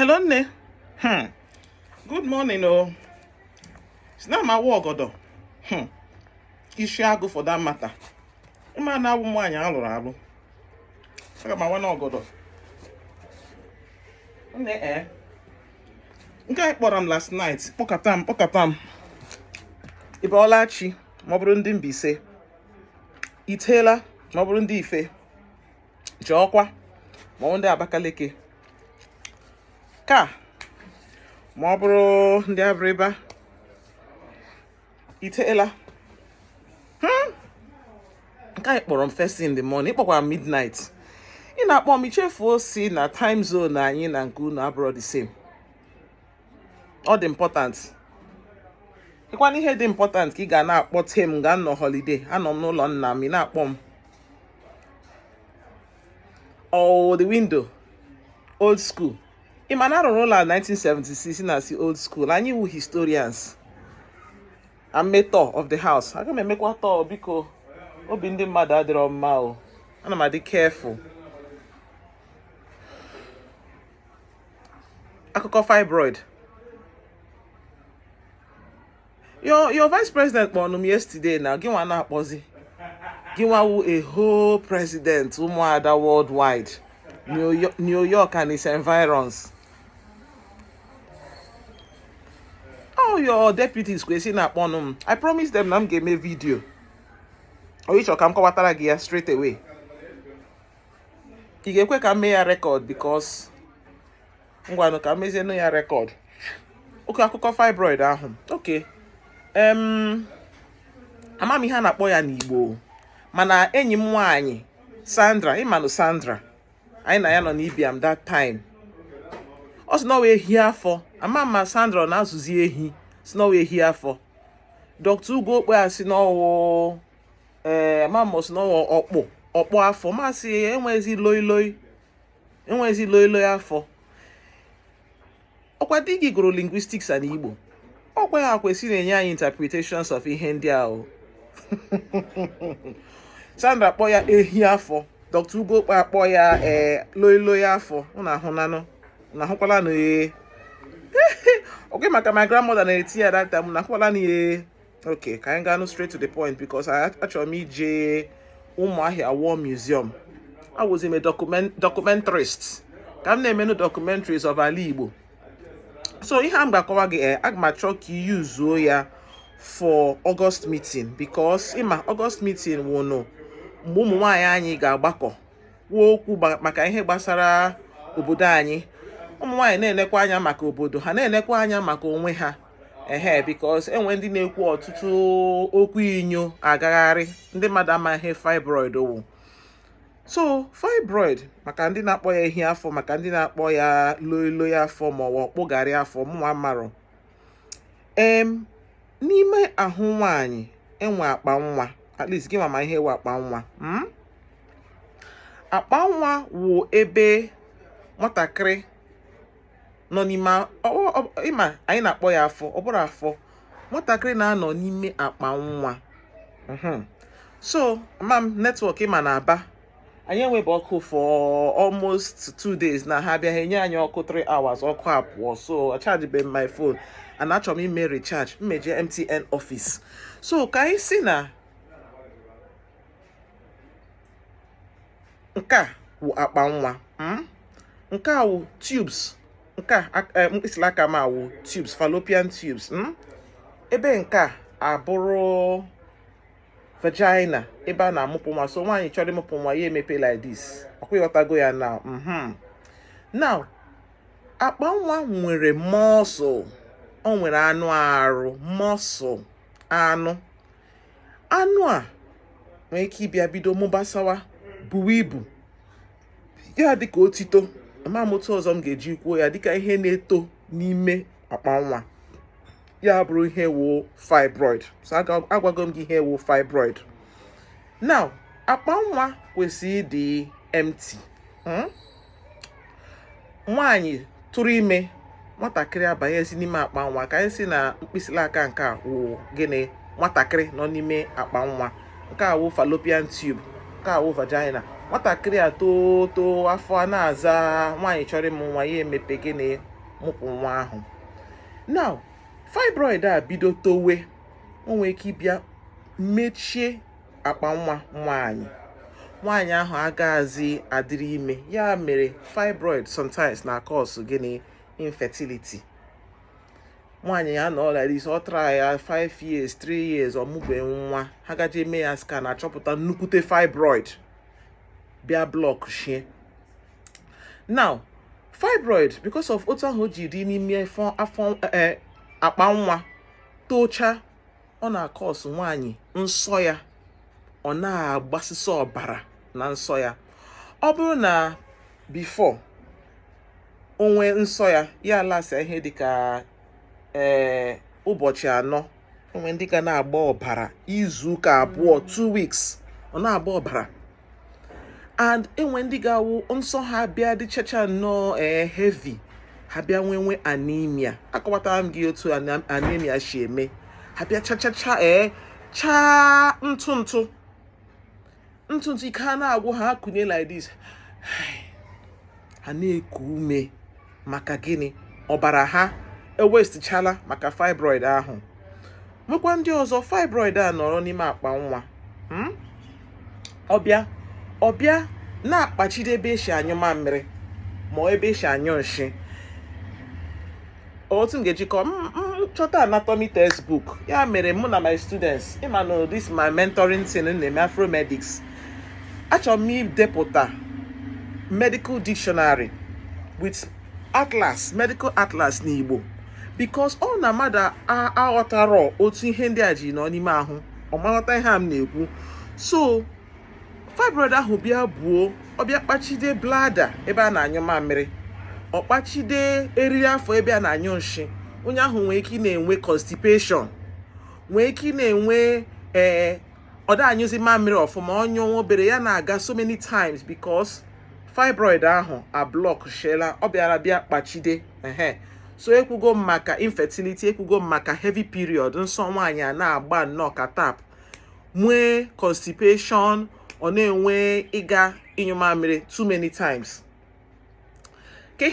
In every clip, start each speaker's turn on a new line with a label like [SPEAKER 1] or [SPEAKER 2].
[SPEAKER 1] Hello, Nne. Good morning, oh. It's not my work, though. Ishiago for that matter. Ima na nwanyi alụrụ. Aga ma wana ogodo. Nne nke anyị kpọrọ m last night. Kpọkọta m. Ibeolachi, ma ọ bụrụ ndị Mbaise. Itela, ma ọ bụrụ ndị Ife. Jiọkwa, ma ọ bụ ndị Abakaliki. Ka, ma ọ bụrụ ndị Abịrịba. Itela. Nke anyị kpọrọ m first thing in the morning. Ịkpọkwara midnight. Ị na-akpọ m ichefuo si na time zone anyị na nke unu abụrụ the same. Ọ dị important. Ịkwana ihe dị important ka ị ga na-akpọ tem ga nọ holiday. Anọ m n'ụlọ nna m, ị na-akpọ m. Oh, the window. Old school. Ị ma na arụrụ ụlọ 1976 na si old school. Anyị wu historians. I'm mator of the house. Aga m emekwa tọọ biko. Obi ndị mmadụ adịrọ mma o. Ana m adị careful. Akụkọ fibroid. Your vice president kpọrọ m yesterday na gị nwa na-akpọzi. Gị nwa wu a whole president Umu Ada worldwide. New York and its environs. Oh, your deputies kwesị na-akpọ m. I promised them na m ga-eme video. Oyichọ ka m kọwatara gị ya straight away. Ị ga-ekwe ka m mee ya record because ngwanụ ka m mezienụ ya record. Oke akụkọ fibroid ahụ. Okay. Ama m ihe a na-akpọ ya n'Igbo. Mana enyi m nwaanyị Sandra, ịmanụ Sandra. Anyị na ya nọ n'Ibiam that time. Ọ sị na ọ wee ehi-afọ. Ama m ma Sandra na-azụzi ehi. Sị na ọ wee ehi-afọ. Dr. Ugo asị na ọwụ mama sị na ọwụ ọkpụ afọ. Masị enwezi loiloi afọ. Ọkwa di gị gụrụ linguistics and Igbo. Ọkwa ya kwesịrị enye anyị interpretations of ihe ndị ahụ. Sandra kpọ ya ehi-afọ. Dr. Ugo akpọ ya loiloi afọ. Unu ahụnanụ. Unu ahụkwala na okay, maka my grandmother na-eti ya that time. Unu ahụkwala na okay, ka anyị gaa straight to the point because achọrọ m ije Ụmụ Ahia War Museum. I was a documentarist. Ka m na-emenụ documentaries of ala Igbo. So ihe m ga-akọwa gị aga m achọ ka i yuzuo ya for August meeting because ịma August meeting wụnụ mgbe ụmụ nwaanyị anyị ga-agbakọ kwuo okwu maka ihe gbasara obodo anyị. Ụmụ nwaanyị na-enekwa anya maka obodo ha, na-enekwa anya maka onwe ha. Because enwe ndị na-ekwu ọtụtụ okwu inyo agagharị. Ndị mmadụ amaghị fibroid owu. So fibroid maka ndị na-akpọ ya ehi-afọ, maka ndị na-akpọ ya loiloi afọ ma ọ kpụgharị afọ mụnwa marọ. N'ime ahụ nwaanyị enwe akpa nwa. At least gị ma ihe ewu akpa nwa. Akpa nwa wụ ebe nwatakịrị nọ n'ime ịma anyị na-akpọ ya afọ, ọ bụrụ afọ. Nwatakịrị na-anọ n'ime akpa nwa. So mam network ịma na-aba. Anyị enwebe ọkụ for almost 2 days na ha bịa enye anyị ọkụ 3 hours ọkụ apụọ. So I charge my phone and achọrọ m ime recharge mmeje MTN office. So ka anyị si na nke a wụ akpa nwa. Nke a wụ tubes. Nke a mkpịsị aka m awụ tubes, fallopian tubes. Ebe nke a abụrụ vagina, ebe a na-amụpụ nwa. So nwaanyị chọrọ ịmụpụ nwa ya emepe like this. Ọkwa ịghọtago ya now. Now, akpa nwa nwere muscle. O nwere anụ arụ, muscle, anụ. Anụ a nwere ike ịbịa bido mụbasawa, buwe ibu. Ya dịka otito. Ama m otu ọzọ m ga-eji kwuo ya dịka ihe na-eto n'ime akpa nwa. Ya bụrụ ihe wụ fibroid. So agwago m gị ihe wụ fibroid. Now, akpa nwa kwesịrị ịdị empty. Nwaanyị tụrụ ime, nwatakịrị abanyezi n'ime akpa nwa. Ka anyị si na mkpịsị aka nke a wụ gịnị? Nwatakịrị nọ n'ime akpa nwa. Nke a wụ fallopian tube. Nke a wụ vagina. nwatakịrị a too afọ a na-aza nwaanyị chọrọ ịmụ nwa ya emepe gịnị mụpụ nwa ahụ. Now fibroid a bido towe, o nwere ike ịbịa mechie akpa nwa nwaanyị ahụ agaghịzi adịrị ime. Ya mere fibroid sometimes na cause gịnị infertility. Nwaanyị ya nọ like this, ọ try ya 5 years 3 years ọmụbe nwa, ha gaje eme ya scan achọpụta nnukwute fibroid bịa block shie. Now fibroid because of otu ahụ o ji dị n'ime afọ akpa nwa tocha, ọ na-akọs nwaanyị nsọ ya ọ na-agbasịsị ọbara na nsọ ya. Ọ bụrụ na before onwe nsọ ya lasịa ihe dịka ụbọchị 4, onwe ndị ga na-agba ọbara izu ụka 2 2 weeks, ọ na-agba ọbara. And enwe ndị ga-awụ nsọ ha bịa dị chacha nnọọ heavy, ha bịa nwe anemia. Akọwatara m gị otu anemia si eme. Ha bịa chaa ntụ ike ha na-agwụ ha akụnye like this, ha na-eku ume maka gịnị ọbara ha ewestichala maka fibroid ahụ. Nwekwa ndị ọzọ fibroid a nọrọ n'ime akpa nwa, ọbịa na-akpachide ebe esi anyụ mamịrị ma ebe esi anyụ nshi. Otu m ga-ejikọ chọta anatomy textbook. Ya mere mụ na my students, ịma na this my mentoring thing na-eme Afromedics, achọrọ m idepụta medical dictionary with atlas, medical atlas n'Igbo, because ọ na mmadụ aghọtara otu ihe ndị a ji nọ n'ime ahụ, ọ maghọta ihe a m na-ekwu. So fibroid ahụ bịa buo, ọ bịa kpachide bladder ebe a na-anyụ mamịrị, ọ kpachide eriri afọ ebe a na-anyụ nshi. Onye ahụ nwee ike na-enwe constipation, nwee ike na-enwe ọ da anyụzi mamịrị ọfụma, ọnyụ obere ya na-aga so many times because fibroid ahụ a block shela, ọ bịara bịa kpachide. So ekwugo maka infertility, ekwugo maka heavy period, nsọ nwaanyị a na-agba nnọọ ka tap, nwee constipation, ọ na-enwe ịga ịnyụ mamịrị too many times. Ka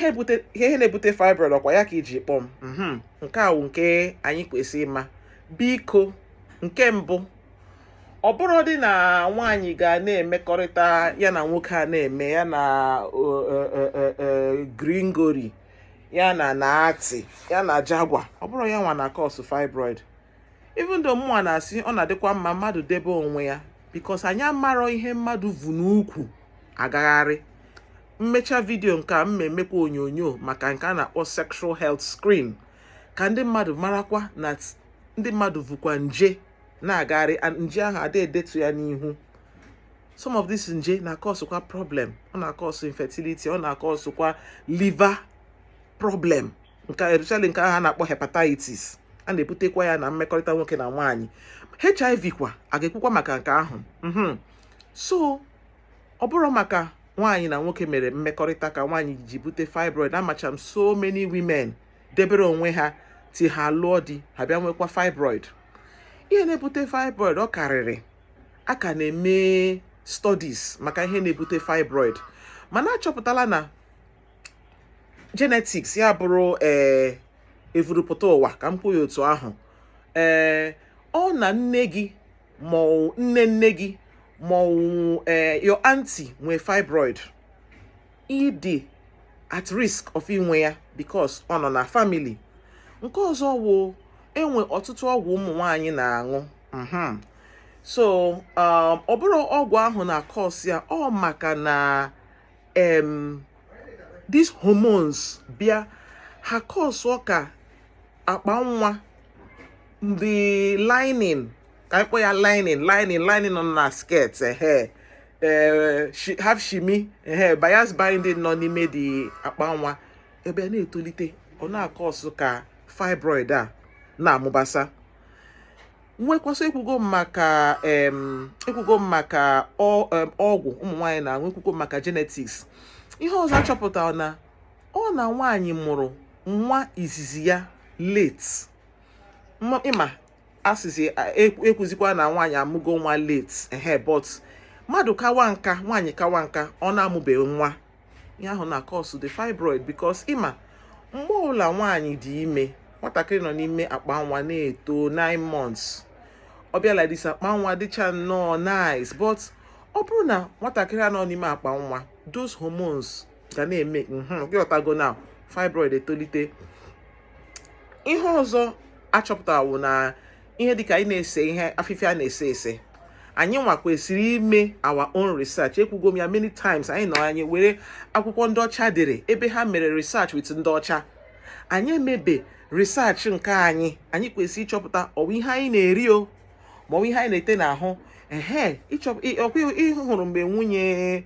[SPEAKER 1] ihe na-ebute fibroid ọkwa ya ka iji kpọm. Nke a wụ nke anyị kwesịrị ịma. Biko, nke mbụ, ọ bụrụ dị na nwaanyị ga na-emekọrịta ya na nwoke a na-eme ya na gringori, ya na naati, ya na jagwa, ọ bụrụ ya nwa na cause fibroid. Even though mụnwa na-asị ọ na-adịkwa mma mmadụ debe onwe ya, because anyị amarọ ihe mmadụ vu n'ukwu agagharị. Mmecha vidio nke a mmemekwa onyonyo maka nke a na-akpọ sexual health screen, ka ndị mmadụ marakwa na ndị mmadụ vukwa nje na-agagharị, nje ahụ ada edetu ya n'ihu. Some of this nje na-akọsụkwa problem, ọ na-akọsụ infertility, ọ na-akọsụkwa liver problem, especially nke ahụ a na-akpọ hepatitis. A na-ebutekwa ya na mmekọrịta nwoke na nwaanyị. HIV kwa a ga-ekwukwa maka nke ahụ. So ọ bụrụ maka nwaanyị na nwoke mere mmekọrịta ka nwaanyị ji bute fibroid. Amacha m so many women debere onwe ha ti ha lụọ di ha bịa nwekwa fibroid. Ihe na-ebute fibroid ọ karịrị, a ka na-eme studies maka ihe na-ebute fibroid, mana achọpụtala na genetics ya bụrụ evurupụta ụwa, ka m kwuo ya otu ahụ. Ọ na nne gị ma nne gị ma your auntie nwee fibroid, ịdị at risk of inwe ya because ọ nọ na family. Nke ọzọ wụ enwe ọtụtụ ọgwụ ụmụ nwaanyị na-aṅụ. So ọ bụrụ ọgwụ ahụ na cause ya, ọ maka na these hormones bịa ha cause ka akpa nwa, the lining, ka ikpọ ya lining nọ na skirt, have shimi, bias binding nọ n'ime the akpa nwa, ebe na-etolite, ọ na-akọsụ ka fibroid a na-amụbasa. Nwekwasị ekwugo maka ọgwụ ụmụ nwaanyị na-aṅụ, ekwugo maka genetics. Ihe ọzọ achọpụtara na ọ na nwaanyị mụrụ nwa izizi ya late. Ịma asịsị ekwuzikwa na nwaanyị amụgo nwa late, but mmadụ kawa nka nwaanyị kawa nka ọ na-amụbeghị nwa ihe ahụ na cause the fibroid because ịma mgbe ọbụla nwaanyị dị ime nwatakịrị nọ n'ime akpa nwa na-eto 9 months ọ bịa like this akpa nwa dịcha nnọọ nice but ọ bụrụ na nwatakịrị anọ n'ime akpa nwa those hormones ga na-eme gị ọtago na fibroid etolite. Ihe ọzọ achọpụtawo na ihe dịka anyị na-ese ihe afịfịa na-ese ese anyị nwa kwesịrị ime our own research. Ekwugo m ya many times, anyị nọ anyị were akwụkwọ ndị ọcha dere ebe ha mere research with ndị ọcha, anyị emebe research nke anyị kwesịrị ịchọpụta ọwụ ihe anyị na-eri o ma ọ bụ ihe anyị na-ete n'ahụ. Ịhụrụ mgbe nwunye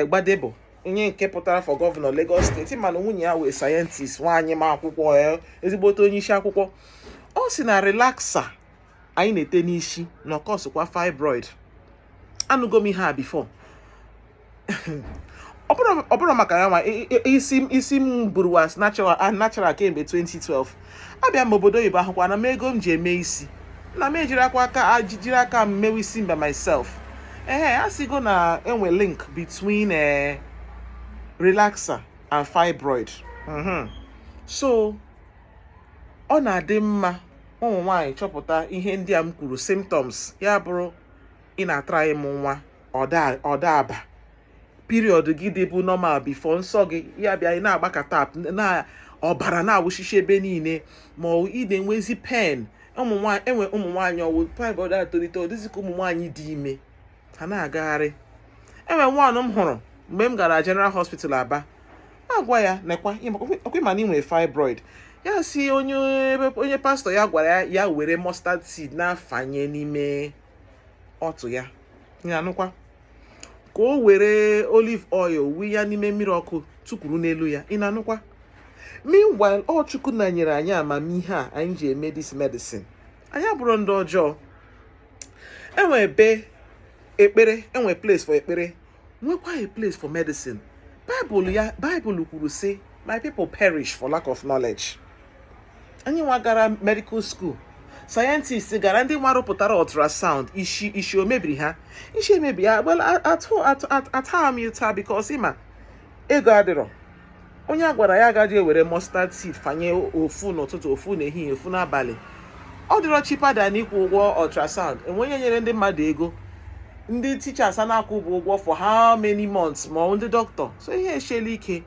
[SPEAKER 1] Gbadebo onye nke pụtara for gọvanọ Lagos steeti mana nwunye ya wee sayentist nwaanyị ma akwụkwọ ezigbote onye isi akwụkwọ, ọ sị na relaxa anyị na-ete n'isi na ọkọsụkwa fibroid. Anụgo m ihe a before. ọ bụrụ maka ya nwa isi m buru was natural kemgbe 2012. Abịa m obodo oyibo ahụkwa na m ego m ji eme isi na m ejiri aka m mewe isi by myself. A sigo na enwe link between relaxer and fibroid. So ọ na-adị mma ụmụ nwaanyị chọpụta ihe ndị a m kwuru symptoms, ya bụrụ ị na-atara ịmụ nwa ọ da-aba, period gị dị bụ normal before nsọ gị ya bịa ị na-agbakọta na ọbara na-awụchichi ebe niile ma ị na-enwezi pen. Enwe ụmụ nwaanyị ọwụ fibroid atolite odizika ụmụ nwaanyị dị ime ha na-agagharị. Enwe nwaanyị m hụrụ mgbe m gara General Hospital Aba, agwa ya nekwa ọkwa na inwe fibroid, ya si onye pastọ ya gwara ya were mustard seed na-afanye n'ime ọtụ ya anụkwa ka o were olive oil wi ya n'ime mmiri ọkụ tụkwuru n'elu ya ị na-anụkwa. Meanwhile Chukwu na nyere anyị amamihe a anyị ji eme this medicine. Anyị abụrụ ndị ọjọọ. Enwe ebe ekpere, enwe place for ekpere, nwekwa a place for medicine. Bible kwuru sị my people perish for lack of knowledge. Anyị nwa gara medical school, scientists gara ndị nwa rụpụtara ultrasound isi o mebiri ha, isi emebi ya. Well, atam you taa because ịma ego adịrọ. Onye a gwara ya agaghị ewere mustard seed fanye ofu n'ụtụtụ ofu n'ehihie ofu n'abalị, ọ dịrọ cheaper than ịkwụ ụgwọ ultrasound. Enwe onye nyere ndị mmadụ ego, ndị teachers a na-akwụ ụgwọ for how many months ma ndị doctor. So ihe eshela ike.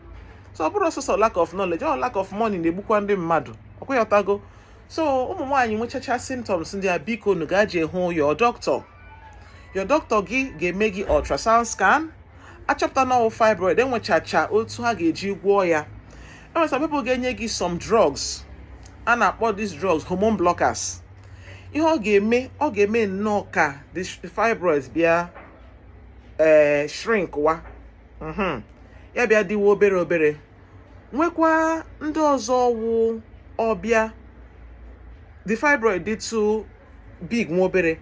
[SPEAKER 1] So ọ bụrụ ọsọsọ lack of knowledge or lack of money na-egbukwa ndị mmadụ, ọkwa ya ọtago. So ụmụ nwaanyị nwechacha symptoms ndị a, biko nu gaje hụ your doctor. Your doctor gị ga-eme gị ultrasound scan, achọpụta na fibroid, enwechacha otu ha ga-eji gwọọ ya. Enwere some people ga-enye gị some drugs a na-akpọ these drugs hormone blockers. Ihe ọ ga-eme nnọọ ka the fibroids bịa shrink wa ya bịa dịwa obere obere. Nwekwa ndị ọzọ wụ ọbịa the fibroid dị too big nwa obere,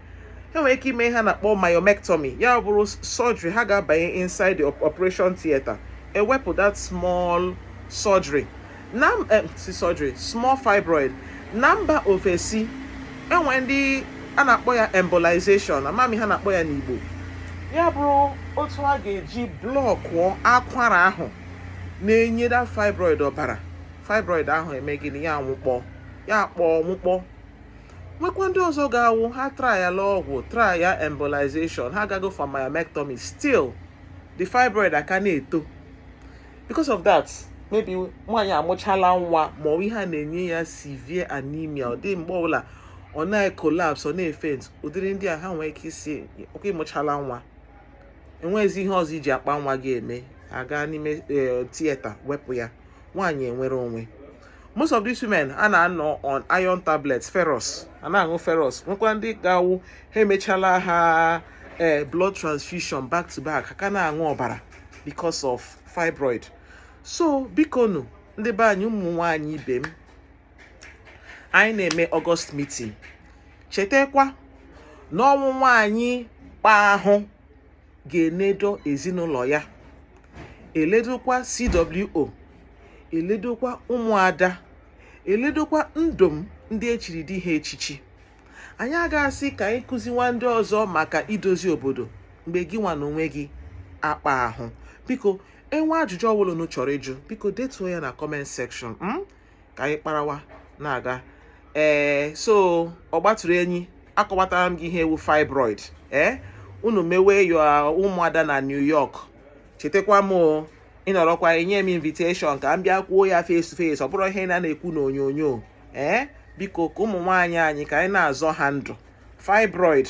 [SPEAKER 1] enwere ike ime ha na-akpọ myomectomy, ya bụrụ surgery ha ga-abanye inside the operation theater ewepụ that small surgery small fibroid. Na mba ofesi enwe ndị a na-akpọ ya embolization, amami ha na-akpọ ya n'Igbo, ya bụrụ otu ha ga-eji blọkụọ akwara ahụ na-enye that fibroid ọbara. Fibroid ahụ eme gịnị? Ya nwụkpọ, ya kpọọ nwụkpọ. Nwekwa ndị ọzọ ga-awụ ha triala ọgwụ, trial embolization, ha gago for myomectomy, still the fibroid aka na-eto. Because of that, maybe nwaanyị amụchala nwa ma ọ ihe a na-enye ya severe anemia, ọ dị mgbe ọbụla ọ na-collapse, ọ na-efent. Ụdịrị ndị a ha nwee ike isi ọkwa ịmụchala nwa, enwezi ihe ọzọ iji akpa nwa gị eme, aga n'ime theater wepụ ya. Nwaanyị enwere onwe. Most of these women a na-anọ on iron tablets, ferrous, a na-aṅụ ferrous. Nwekwa ndị ga-awụ ha emechala ha blood transfusion back to back, ka na-aṅụ ọbara because of fibroid. So biko nu ndị be anyị, ụmụ nwaanyị ibe m, anyị na-eme August meeting. Chetakwa na ọnwụ nwaanyị kpa ahụ ga-enedo ezinụlọ ya, eledokwa CWO, eledokwa Umu Ada, eledokwa Ndom ndị echiri di ha echichi. Anyị agaghị asị ka anyị kụziwa ndị ọzọ maka idozi obodo, mgbe gị nwa n'onwe gị akpa ahụ. Biko enwe ajụjụ ọbụla unu chọrọ ịjụ, biko detuo ya na comment section ka anyị kparawa na-aga. So ọgbatụrụ enyi akọwatara m gị ihe ewu fibroid. Unu mewe yo Umu Ada na New York, chetakwa m ịnọrọkwa enye m invitation ka m bịa kwuo ya face to face, ọ bụrụ ihe na-ekwu n'onyonyo. Biko ka ụmụ nwaanyị anyị ka anyị na-azọ ha ndụ. Fibroid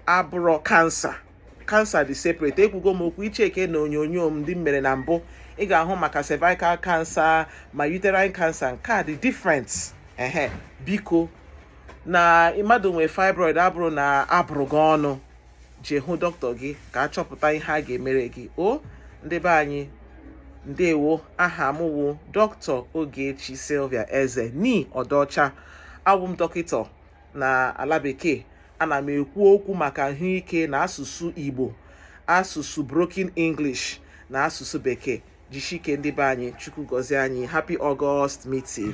[SPEAKER 1] abụrụ cancer dị separate. Ekwugo m okwu icheke na onyonyo m ndị mere na mbụ, ị ga-ahụ maka cervical cancer ma uterine cancer, nke a dị different. Biko na mmadụ nwee fibroid abụrụ na abụrụ gị ọnụ, jee hụ dọkịta gị ka achọpụta ihe a ga-emere gị. Ndị be anyị, ndewo. Aha m wụ Dr. Ogechi Sylvia Eze ni Ọdọcha. Abụ m dọkịta na ala bekee. Ana m ekwu okwu maka ahụike na asụsụ Igbo, asụsụ broken English na asụsụ bekee. Jishike ndị be anyị, Chukwu gọzie anyị. Happy August meeting.